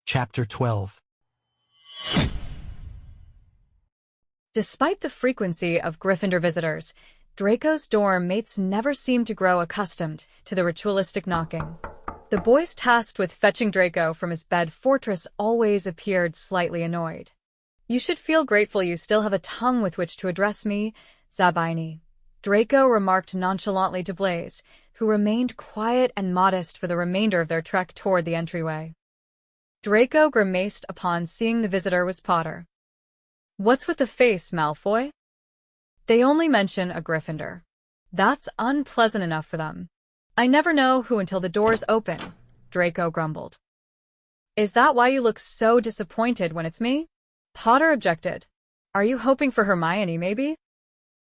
Chapter 12. Despite the frequency of Gryffindor visitors, Draco's dorm mates never seemed to grow accustomed to the ritualistic knocking. The boys tasked with fetching Draco from his bed fortress always appeared slightly annoyed. "You should feel grateful you still have a tongue with which to address me, Zabini," Draco remarked nonchalantly to Blaise, who remained quiet and modest for the remainder of their trek toward the entryway. Draco grimaced upon seeing the visitor was Potter. "What's with the face, Malfoy? They only mention a Gryffindor. That's unpleasant enough for them. I never know who until the doors open," Draco grumbled. "Is that why you look so disappointed when it's me?" Potter objected. "Are you hoping for Hermione, maybe?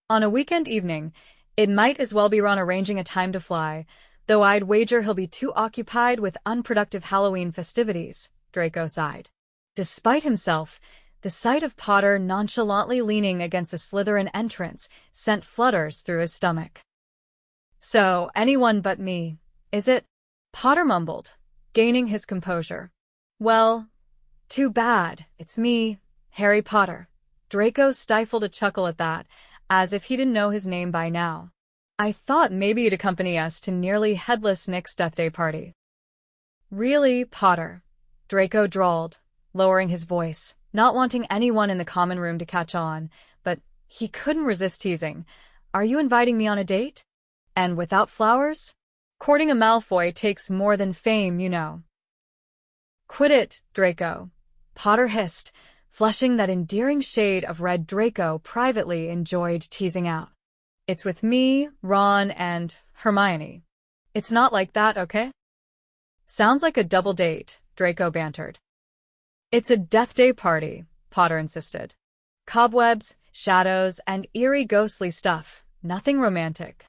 On a weekend evening, it might as well be Ron arranging a time to fly, though I'd wager he'll be too occupied with unproductive Halloween festivities," Draco sighed. Despite himself, the sight of Potter nonchalantly leaning against the Slytherin entrance sent flutters through his stomach. "So, anyone but me, is it?" Potter mumbled, gaining his composure. "Well, too bad, it's me, Harry Potter." Draco stifled a chuckle at that, as if he didn't know his name by now. "I thought maybe you'd accompany us to nearly headless Nick's Death Day party." "Really, Potter?" Draco drawled, lowering his voice, not wanting anyone in the common room to catch on, but he couldn't resist teasing. "Are you inviting me on a date? And without flowers? Courting a Malfoy takes more than fame, you know." "Quit it, Draco," Potter hissed, flushing that endearing shade of red Draco privately enjoyed teasing out. "It's with me, Ron, and Hermione. It's not like that, okay?" "Sounds like a double date," Draco bantered. "It's a Death Day party," Potter insisted. "Cobwebs, shadows, and eerie ghostly stuff, nothing romantic."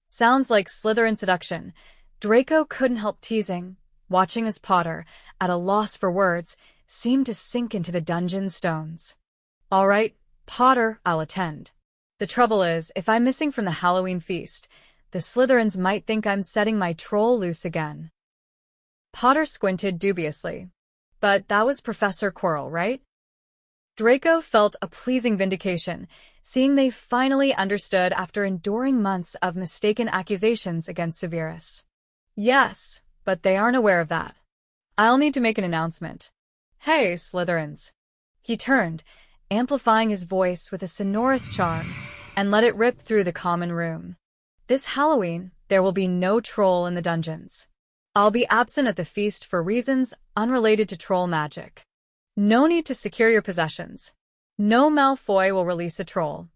"Sounds like Slytherin seduction," Draco couldn't help teasing, watching as Potter, at a loss for words, seemed to sink into the dungeon stones. "All right, Potter, I'll attend. The trouble is, if I'm missing from the Halloween feast, the Slytherins might think I'm setting my troll loose again." Potter squinted dubiously. "But that was Professor Quirrell, right?" Draco felt a pleasing vindication, seeing they finally understood after enduring months of mistaken accusations against Severus. "Yes, but they aren't aware of that. I'll need to make an announcement. Hey, Slytherins." He turned, amplifying his voice with a sonorous charm, and let it rip through the common room. "This Halloween, there will be no troll in the dungeons. I'll be absent at the feast for reasons unrelated to troll magic. No need to secure your possessions. No Malfoy will release a troll.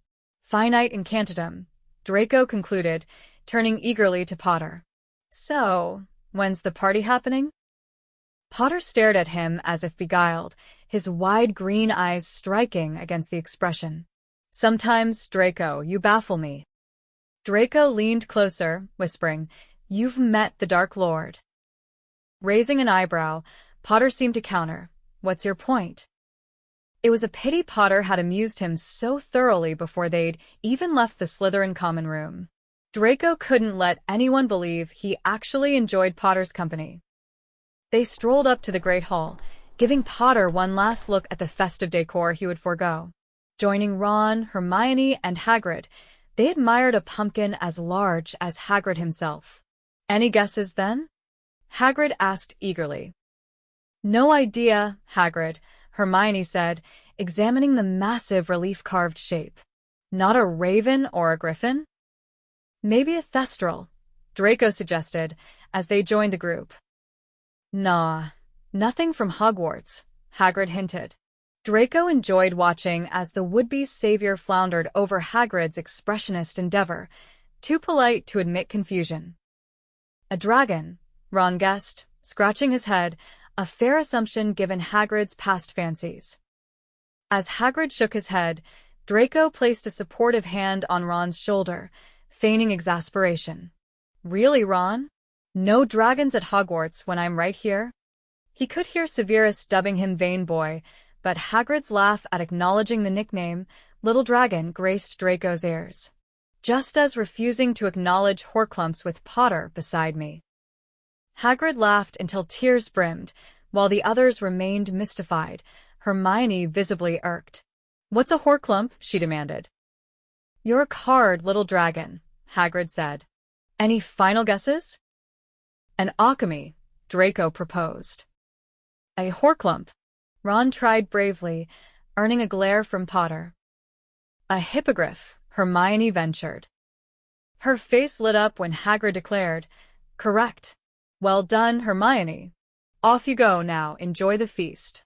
Finite incantatem," Draco concluded, turning eagerly to Potter. "So, when's the party happening?" Potter stared at him as if beguiled, his wide green eyes striking against the expression. "Sometimes, Draco, you baffle me." Draco leaned closer, whispering, "You've met the Dark Lord." Raising an eyebrow, Potter seemed to counter, "What's your point?" It was a pity Potter had amused him so thoroughly before they'd even left the Slytherin common room. Draco couldn't let anyone believe he actually enjoyed Potter's company. They strolled up to the Great Hall, giving Potter one last look at the festive decor he would forego. Joining Ron, Hermione, and Hagrid, they admired a pumpkin as large as Hagrid himself. "Any guesses then?" Hagrid asked eagerly. "No idea, Hagrid," Hermione said, examining the massive relief-carved shape. "Not a raven or a griffin?" "Maybe a thestral," Draco suggested, as they joined the group. "Nah, nothing from Hogwarts," Hagrid hinted. Draco enjoyed watching as the would-be savior floundered over Hagrid's expressionist endeavor, too polite to admit confusion. "A dragon," Ron guessed, scratching his head, a fair assumption given Hagrid's past fancies. As Hagrid shook his head, Draco placed a supportive hand on Ron's shoulder, feigning exasperation. "Really, Ron? No dragons at Hogwarts when I'm right here?" He could hear Severus dubbing him Vain Boy, but Hagrid's laugh at acknowledging the nickname, Little Dragon, graced Draco's ears. "Just as refusing to acknowledge Horcrux with Potter beside me." Hagrid laughed until tears brimmed, While the others remained mystified, Hermione visibly irked. "What's a Horcrux?" she demanded. "You're a card, little dragon," Hagrid said. "Any final guesses?" "An alchemy," Draco proposed. "A Horcrux," Ron tried bravely, earning a glare from Potter. "A hippogriff," Hermione ventured. Her face lit up when Hagrid declared, "Correct. Well done, Hermione. Off you go now, enjoy the feast."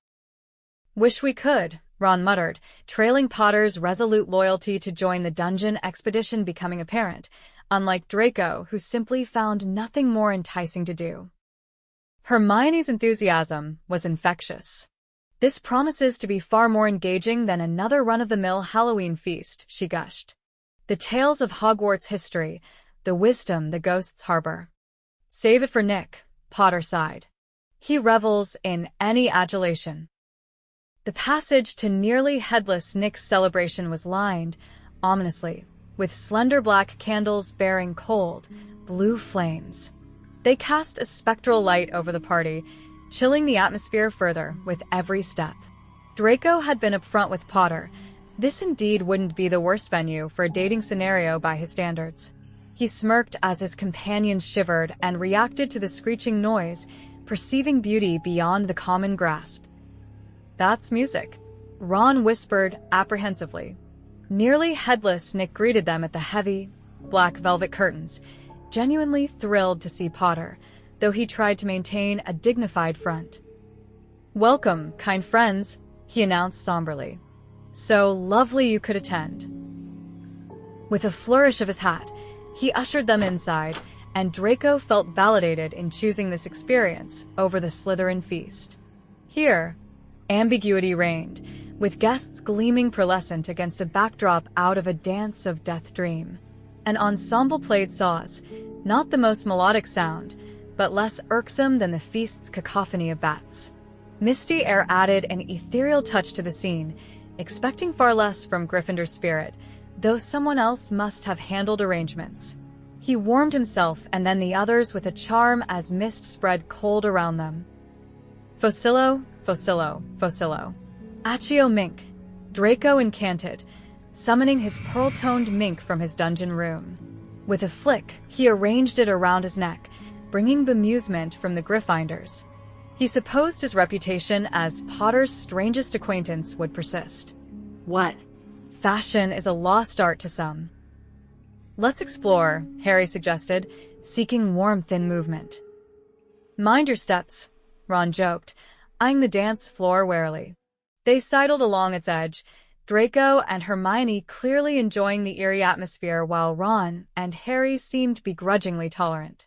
"Wish we could," Ron muttered, trailing Potter's resolute loyalty to join the dungeon expedition becoming apparent, unlike Draco, who simply found nothing more enticing to do. Hermione's enthusiasm was infectious. "This promises to be far more engaging than another run-of-the-mill Halloween feast," she gushed. "The tales of Hogwarts history, the wisdom the ghosts harbor." "Save it for Nick," Potter sighed. "He revels in any adulation." The passage to nearly headless Nick's celebration was lined, ominously, with slender black candles bearing cold, blue flames. They cast a spectral light over the party, chilling the atmosphere further with every step. Draco had been upfront with Potter. This indeed wouldn't be the worst venue for a dating scenario by his standards. He smirked as his companions shivered and reacted to the screeching noise, perceiving beauty beyond the common grasp. "That's music," Ron whispered apprehensively. Nearly headless Nick greeted them at the heavy, black velvet curtains, genuinely thrilled to see Potter, though he tried to maintain a dignified front. "Welcome, kind friends," he announced somberly. "So lovely you could attend." With a flourish of his hat, he ushered them inside, and Draco felt validated in choosing this experience over the Slytherin feast. Here, ambiguity reigned, with guests gleaming pearlescent against a backdrop out of a dance of death dream. An ensemble played saws, not the most melodic sound, but less irksome than the feast's cacophony of bats. Misty air added an ethereal touch to the scene, expecting far less from Gryffindor's spirit, though someone else must have handled arrangements. He warmed himself and then the others with a charm as mist spread cold around them. "Focillo, Focillo, Focillo. Accio Mink," Draco incanted, summoning his pearl-toned mink from his dungeon room. With a flick, he arranged it around his neck, bringing bemusement from the Gryffindors. He supposed his reputation as Potter's strangest acquaintance would persist. "What?" "Fashion is a lost art to some." "Let's explore," Harry suggested, seeking warmth in movement. "Mind your steps," Ron joked, eyeing the dance floor warily. They sidled along its edge, Draco and Hermione clearly enjoying the eerie atmosphere while Ron and Harry seemed begrudgingly tolerant.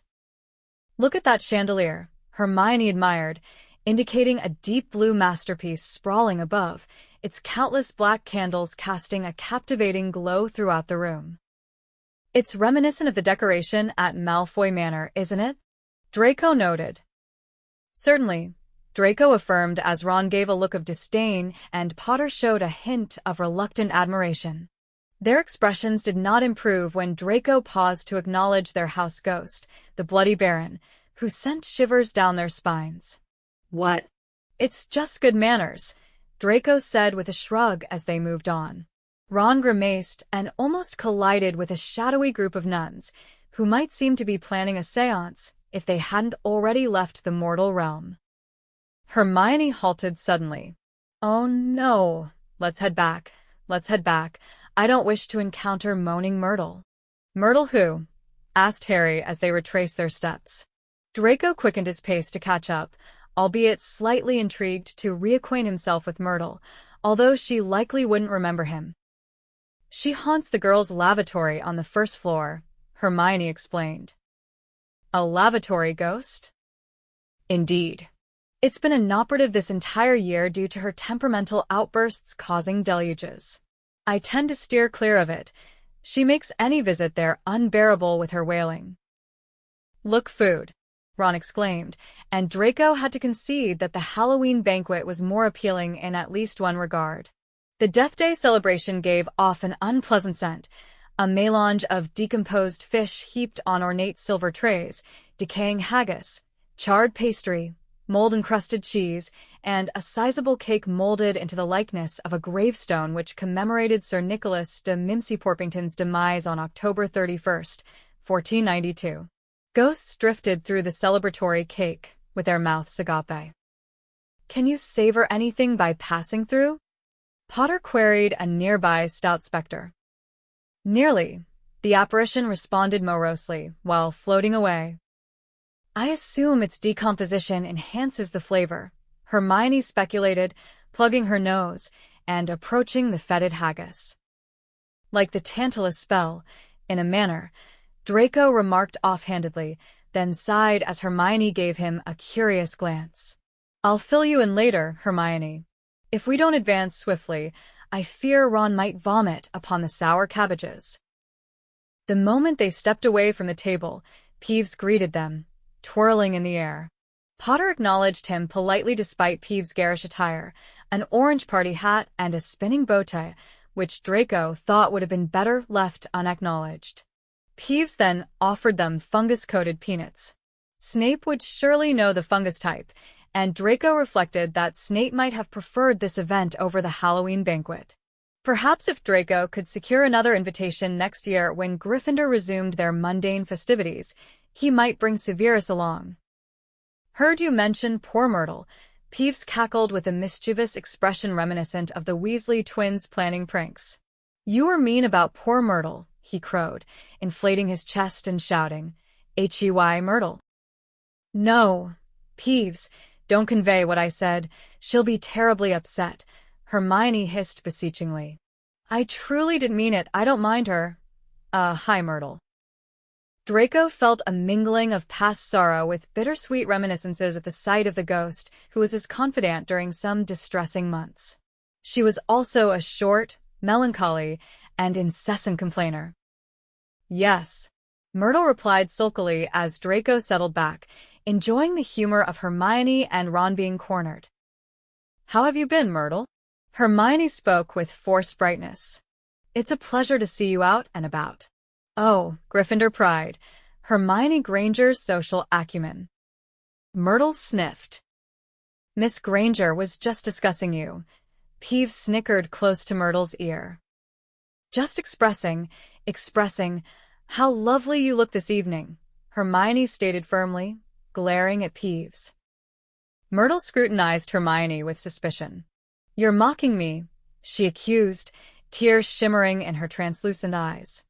"Look at that chandelier," Hermione admired, indicating a deep blue masterpiece sprawling above, its countless black candles casting a captivating glow throughout the room. "It's reminiscent of the decoration at Malfoy Manor, isn't it?" Draco noted. "Certainly," Draco affirmed as Ron gave a look of disdain and Potter showed a hint of reluctant admiration. Their expressions did not improve when Draco paused to acknowledge their house ghost, the Bloody Baron, who sent shivers down their spines. "What?" "It's just good manners," Draco said with a shrug as they moved on. Ron grimaced and almost collided with a shadowy group of nuns, who might seem to be planning a séance if they hadn't already left the mortal realm. Hermione halted suddenly. "Oh no, let's head back. Let's head back. I don't wish to encounter moaning Myrtle." "Myrtle who?" asked Harry as they retraced their steps. Draco quickened his pace to catch up, albeit slightly intrigued to reacquaint himself with Myrtle, although she likely wouldn't remember him. "She haunts the girls' lavatory on the first floor," Hermione explained. "A lavatory ghost?" "Indeed. It's been inoperative this entire year due to her temperamental outbursts causing deluges. I tend to steer clear of it. She makes any visit there unbearable with her wailing." "Look, food," Ron exclaimed, and Draco had to concede that the Halloween banquet was more appealing in at least one regard. The Death Day celebration gave off an unpleasant scent, a melange of decomposed fish heaped on ornate silver trays, decaying haggis, charred pastry, mold-encrusted cheese, and a sizable cake molded into the likeness of a gravestone which commemorated Sir Nicholas de Mimsy-Porpington's demise on October 31st, 1492. Ghosts drifted through the celebratory cake, with their mouths agape. "Can you savor anything by passing through?" Potter queried a nearby stout spectre. "Nearly," the apparition responded morosely, while floating away. "I assume its decomposition enhances the flavor," Hermione speculated, plugging her nose and approaching the fetid haggis. "Like the Tantalus spell, in a manner," Draco remarked offhandedly, then sighed as Hermione gave him a curious glance. "I'll fill you in later, Hermione. If we don't advance swiftly, I fear Ron might vomit upon the sour cabbages." The moment they stepped away from the table, Peeves greeted them, twirling in the air. Potter acknowledged him politely despite Peeves' garish attire, an orange party hat and a spinning bow tie, which Draco thought would have been better left unacknowledged. Peeves then offered them fungus-coated peanuts. Snape would surely know the fungus type, and Draco reflected that Snape might have preferred this event over the Halloween banquet. Perhaps if Draco could secure another invitation next year when Gryffindor resumed their mundane festivities, he might bring Severus along. "Heard you mention poor Myrtle," Peeves cackled with a mischievous expression reminiscent of the Weasley twins planning pranks. "You were mean about poor Myrtle," he crowed, inflating his chest and shouting, "Hey, Myrtle." "No, Peeves, don't convey what I said. She'll be terribly upset," Hermione hissed beseechingly. "I truly didn't mean it. I don't mind her. Hi, Myrtle." Draco felt a mingling of past sorrow with bittersweet reminiscences at the sight of the ghost who was his confidant during some distressing months. She was also a short, melancholy, and incessant complainer. "Yes," Myrtle replied sulkily as Draco settled back, enjoying the humor of Hermione and Ron being cornered. "How have you been, Myrtle?" Hermione spoke with forced brightness. "It's a pleasure to see you out and about." Oh, Gryffindor pride, Hermione Granger's social acumen. Myrtle sniffed. "Miss Granger was just discussing you." Peeves snickered close to Myrtle's ear. "Just expressing how lovely you look this evening," Hermione stated firmly, glaring at Peeves. Myrtle scrutinized Hermione with suspicion. "You're mocking me," she accused, tears shimmering in her translucent eyes.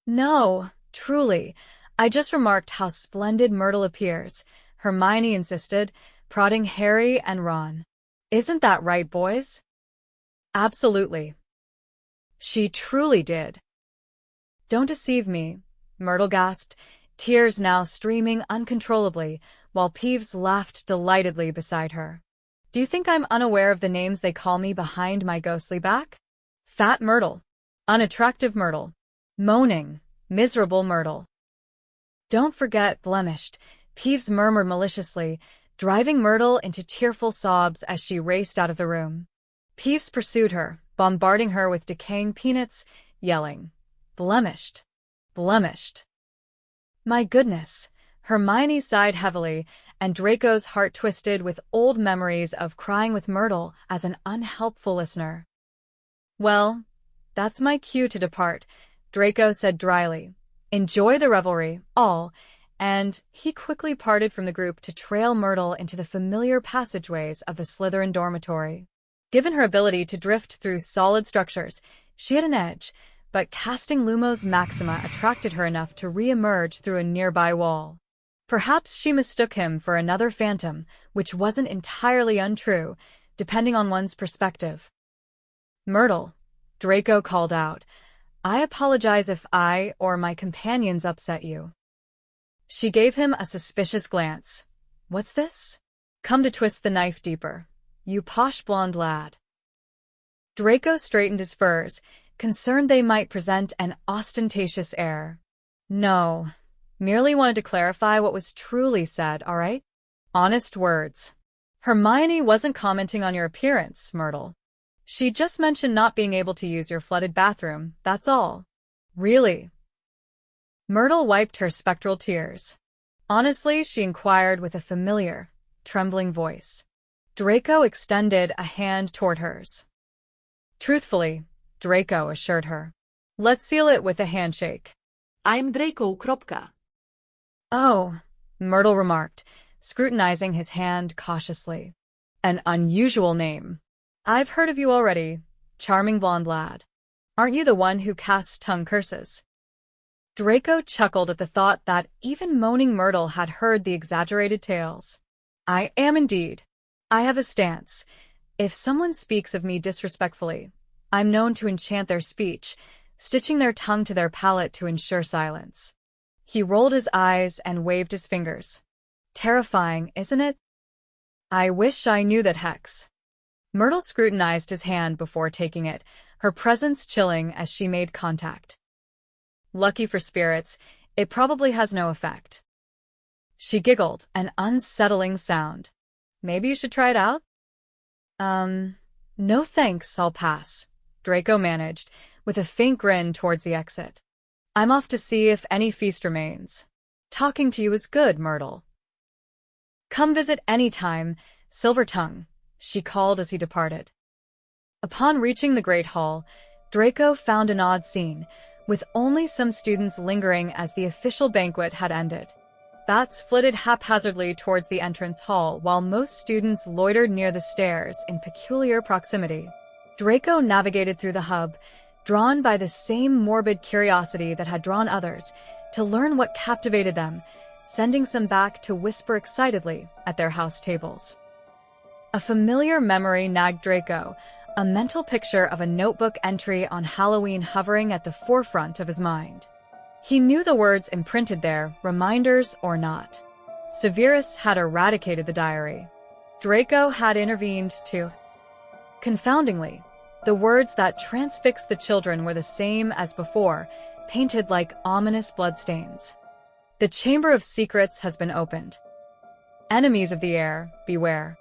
"No, truly, I just remarked how splendid Myrtle appears," Hermione insisted, prodding Harry and Ron. "Isn't that right, boys?" "Absolutely." She truly did. "Don't deceive me," Myrtle gasped, tears now streaming uncontrollably, while Peeves laughed delightedly beside her. "Do you think I'm unaware of the names they call me behind my ghostly back? Fat Myrtle, unattractive Myrtle, moaning, miserable Myrtle." "Don't forget blemished," Peeves murmured maliciously, driving Myrtle into tearful sobs as she raced out of the room. Peeves pursued her, bombarding her with decaying peanuts, yelling, "Blemished! Blemished!" "My goodness," Hermione sighed heavily, and Draco's heart twisted with old memories of crying with Myrtle as an unhelpful listener. "Well, that's my cue to depart," Draco said dryly. "Enjoy the revelry, all," and he quickly parted from the group to trail Myrtle into the familiar passageways of the Slytherin dormitory. Given her ability to drift through solid structures, she had an edge, but casting Lumos Maxima attracted her enough to re-emerge through a nearby wall. Perhaps she mistook him for another phantom, which wasn't entirely untrue, depending on one's perspective. "Myrtle," Draco called out, "I apologize if I or my companions upset you." She gave him a suspicious glance. "What's this? Come to twist the knife deeper, you posh blonde lad." Draco straightened his furs, concerned they might present an ostentatious air. "No, merely wanted to clarify what was truly said, all right? Honest words. Hermione wasn't commenting on your appearance, Myrtle. She just mentioned not being able to use your flooded bathroom, that's all." "Really?" Myrtle wiped her spectral tears. "Honestly," she inquired with a familiar, trembling voice. Draco extended a hand toward hers. Truthfully, Draco assured her. Let's seal it with a handshake. I'm Draco, kropka. Oh, Myrtle remarked, scrutinizing his hand cautiously. An unusual name. I've heard of you already, charming blonde lad. Aren't you the one who casts tongue curses? Draco chuckled at the thought that even moaning Myrtle had heard the exaggerated tales. I am indeed. I have a stance. If someone speaks of me disrespectfully, I'm known to enchant their speech, stitching their tongue to their palate to ensure silence. He rolled his eyes and waved his fingers. Terrifying, isn't it? I wish I knew that, Hex. Myrtle scrutinized his hand before taking it, her presence chilling as she made contact. Lucky for spirits, it probably has no effect. She giggled, an unsettling sound. Maybe you should try it out? No thanks, I'll pass, Draco managed, with a faint grin towards the exit. I'm off to see if any feast remains. Talking to you is good, Myrtle. Come visit any time, Silvertongue, she called as he departed. Upon reaching the Great Hall, Draco found an odd scene, with only some students lingering as the official banquet had ended. Bats flitted haphazardly towards the entrance hall, while most students loitered near the stairs in peculiar proximity. Draco navigated through the hub, drawn by the same morbid curiosity that had drawn others, to learn what captivated them, sending some back to whisper excitedly at their house tables. A familiar memory nagged Draco, a mental picture of a notebook entry on Halloween hovering at the forefront of his mind. He knew the words imprinted there, reminders or not. Severus had eradicated the diary. Draco had intervened too. Confoundingly, the words that transfixed the children were the same as before, painted like ominous bloodstains. The Chamber of Secrets has been opened. Enemies of the heir, beware.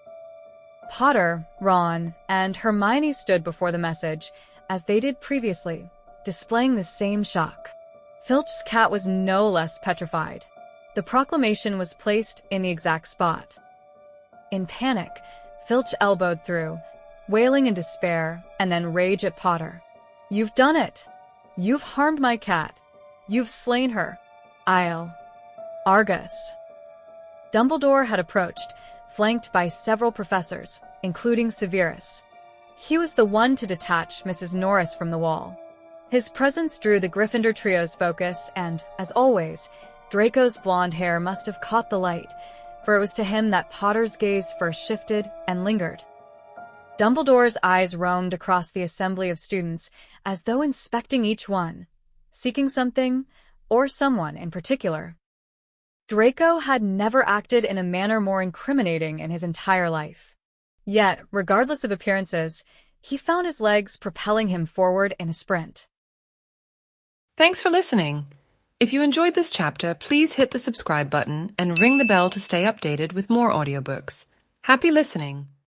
Potter, Ron, and Hermione stood before the message, as they did previously, displaying the same shock. Filch's cat was no less petrified. The proclamation was placed in the exact spot. In panic, Filch elbowed through, wailing in despair, and then rage at Potter. You've done it! You've harmed my cat. You've slain her. Argus. Dumbledore had approached, flanked by several professors, including Severus. He was the one to detach Mrs. Norris from the wall. His presence drew the Gryffindor trio's focus, and, as always, Draco's blonde hair must have caught the light, for it was to him that Potter's gaze first shifted and lingered. Dumbledore's eyes roamed across the assembly of students, as though inspecting each one, seeking something, or someone in particular. Draco had never acted in a manner more incriminating in his entire life. Yet, regardless of appearances, he found his legs propelling him forward in a sprint. Thanks for listening. If you enjoyed this chapter, please hit the subscribe button and ring the bell to stay updated with more audiobooks. Happy listening!